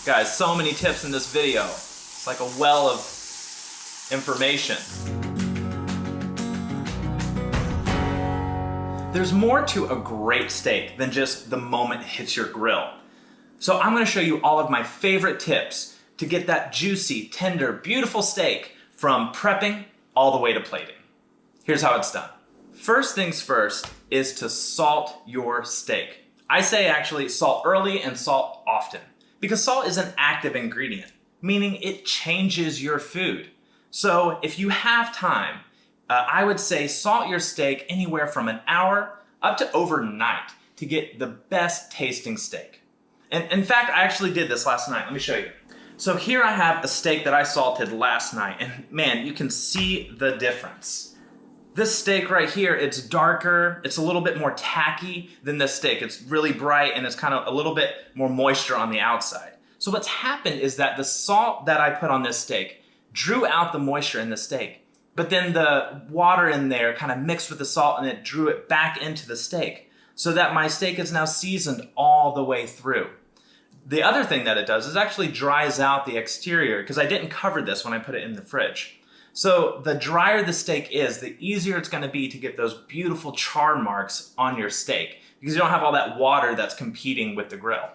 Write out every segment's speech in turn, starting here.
Guys, so many tips in this video. It's like a well of information. There's more to a great steak than just the moment it hits your grill. So I'm gonna show you all of my favorite tips to get that juicy, tender, beautiful steak from prepping all the way to plating. Here's how it's done. First things first is to salt your steak. I say actually salt early and salt often, because salt is an active ingredient, meaning it changes your food. So if you have time, I would say salt your steak anywhere from an hour up to overnight to get the best tasting steak. And in fact, I actually did this last night. Let me show you. So here I have a steak that I salted last night, and man, you can see the difference. This steak right here, it's darker, it's a little bit more tacky than this steak. It's really bright and it's kind of a little bit more moisture on the outside. So what's happened is that the salt that I put on this steak drew out the moisture in the steak. But then the water in there kind of mixed with the salt and it drew it back into the steak so that my steak is now seasoned all the way through. The other thing that it does is actually dries out the exterior because I didn't cover this when I put it in the fridge. So the drier the steak is, the easier it's going to be to get those beautiful char marks on your steak because you don't have all that water that's competing with the grill.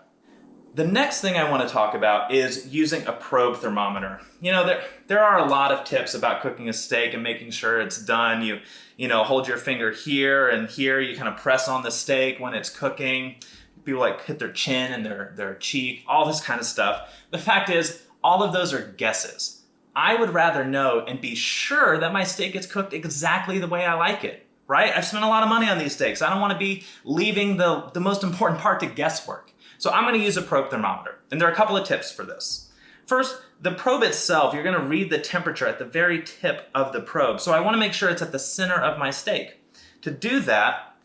The next thing I want to talk about is using a probe thermometer. You know, there are a lot of tips about cooking a steak and making sure it's done. You know, hold your finger here and here. You kind of press on the steak when it's cooking. People like hit their chin and their cheek, all this kind of stuff. The fact is, all of those are guesses. I would rather know and be sure that my steak is cooked exactly the way I like it, right? I've spent a lot of money on these steaks. I don't want to be leaving the most important part to guesswork. So I'm going to use a probe thermometer, and there are a couple of tips for this. First, the probe itself, you're going to read the temperature at the very tip of the probe. So I want to make sure it's at the center of my steak. To do that,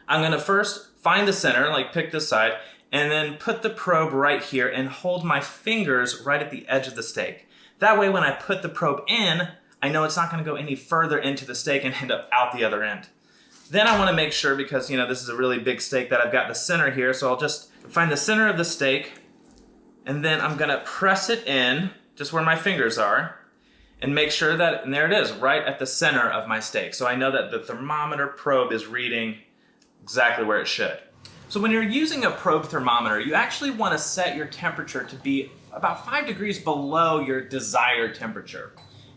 I'm going to first find the center, like pick this side, and then put the probe right here and hold my fingers right at the edge of the steak. That way when I put the probe in, I know it's not going to go any further into the steak and end up out the other end. Then I want to make sure, because you know this is a really big steak, that I've got the center here, so I'll just find the center of the steak, and then I'm going to press it in, just where my fingers are, and make sure that, and there it is, right at the center of my steak. So I know that the thermometer probe is reading exactly where it should. So when you're using a probe thermometer, you actually want to set your temperature to be about 5 degrees below your desired temperature.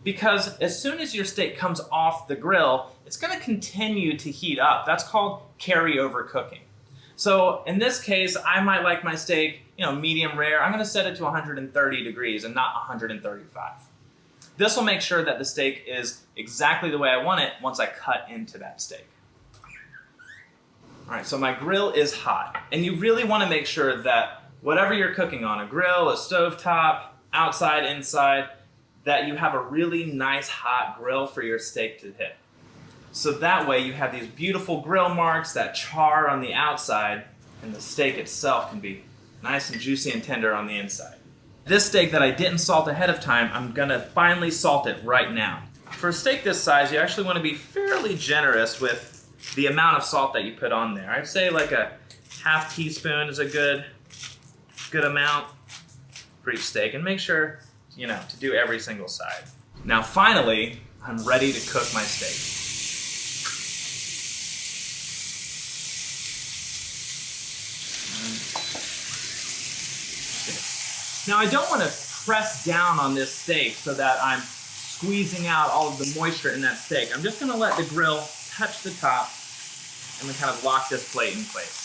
Because as soon as your steak comes off the grill, it's going to continue to heat up. That's called carryover cooking. So in this case, I might like my steak, medium rare. I'm going to set it to 130 degrees and not 135. This will make sure that the steak is exactly the way I want it once I cut into that steak. All right, so my grill is hot, and you really want to make sure that whatever you're cooking on, a grill, a stovetop, outside, inside, that you have a really nice hot grill for your steak to hit. So that way you have these beautiful grill marks, that char on the outside, and the steak itself can be nice and juicy and tender on the inside. This steak that I didn't salt ahead of time, I'm gonna finally salt it right now. For a steak this size, you actually want to be fairly generous with the amount of salt that you put on there. I'd say like a half teaspoon is a good amount for each steak, and make sure to do every single side. Now finally, I'm ready to cook my steak. Now I don't want to press down on this steak so that I'm squeezing out all of the moisture in that steak. I'm just going to let the grill touch the top and then kind of lock this plate in place.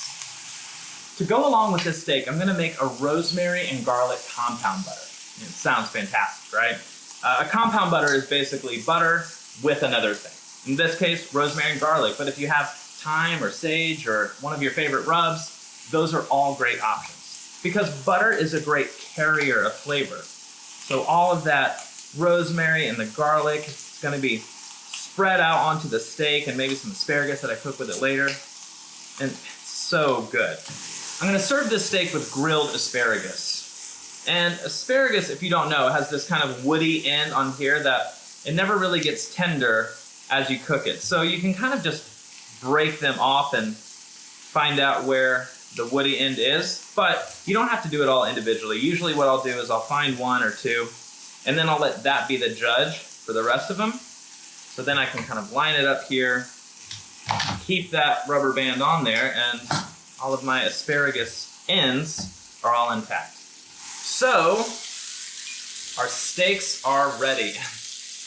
To go along with this steak, I'm going to make a rosemary and garlic compound butter. It sounds fantastic, right? A compound butter is basically butter with another thing. In this case, rosemary and garlic. But if you have thyme or sage or one of your favorite rubs, those are all great options. Because butter is a great carrier of flavor. So all of that rosemary and the garlic is going to be spread out onto the steak, and maybe some asparagus that I cook with it later. And it's so good. I'm going to serve this steak with grilled asparagus. And asparagus, if you don't know, has this kind of woody end on here that it never really gets tender as you cook it. So you can kind of just break them off and find out where the woody end is, but you don't have to do it all individually. Usually what I'll do is I'll find one or two, and then I'll let that be the judge for the rest of them. So then I can kind of line it up here, keep that rubber band on there, and all of my asparagus ends are all intact. So, our steaks are ready.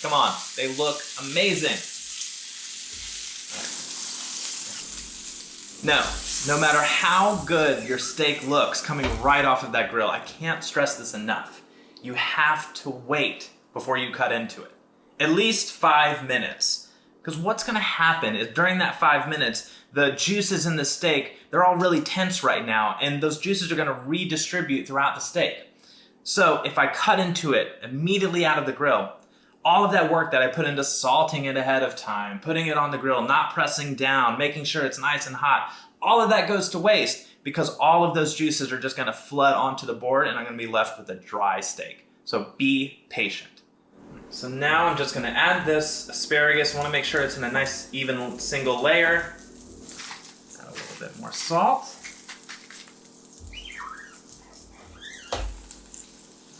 Come on, they look amazing. No matter how good your steak looks coming right off of that grill, I can't stress this enough. You have to wait before you cut into it. At least 5 minutes. Because what's gonna happen is during that 5 minutes, the juices in the steak, they're all really tense right now, and those juices are gonna redistribute throughout the steak. So if I cut into it immediately out of the grill, all of that work that I put into salting it ahead of time, putting it on the grill, not pressing down, making sure it's nice and hot, all of that goes to waste because all of those juices are just gonna flood onto the board and I'm gonna be left with a dry steak. So be patient. So now I'm just gonna add this asparagus. I wanna make sure it's in a nice even single layer. Add a little bit more salt.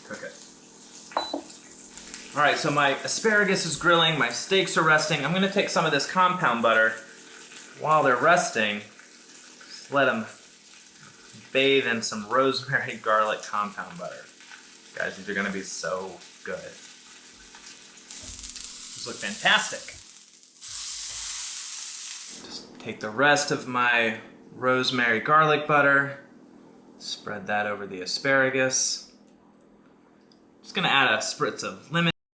Cook it. All right, so my asparagus is grilling, my steaks are resting. I'm gonna take some of this compound butter. While they're resting, just let them bathe in some rosemary garlic compound butter. Guys, these are gonna be so good. These look fantastic. Just take the rest of my rosemary garlic butter, spread that over the asparagus. Just gonna add a spritz of lemon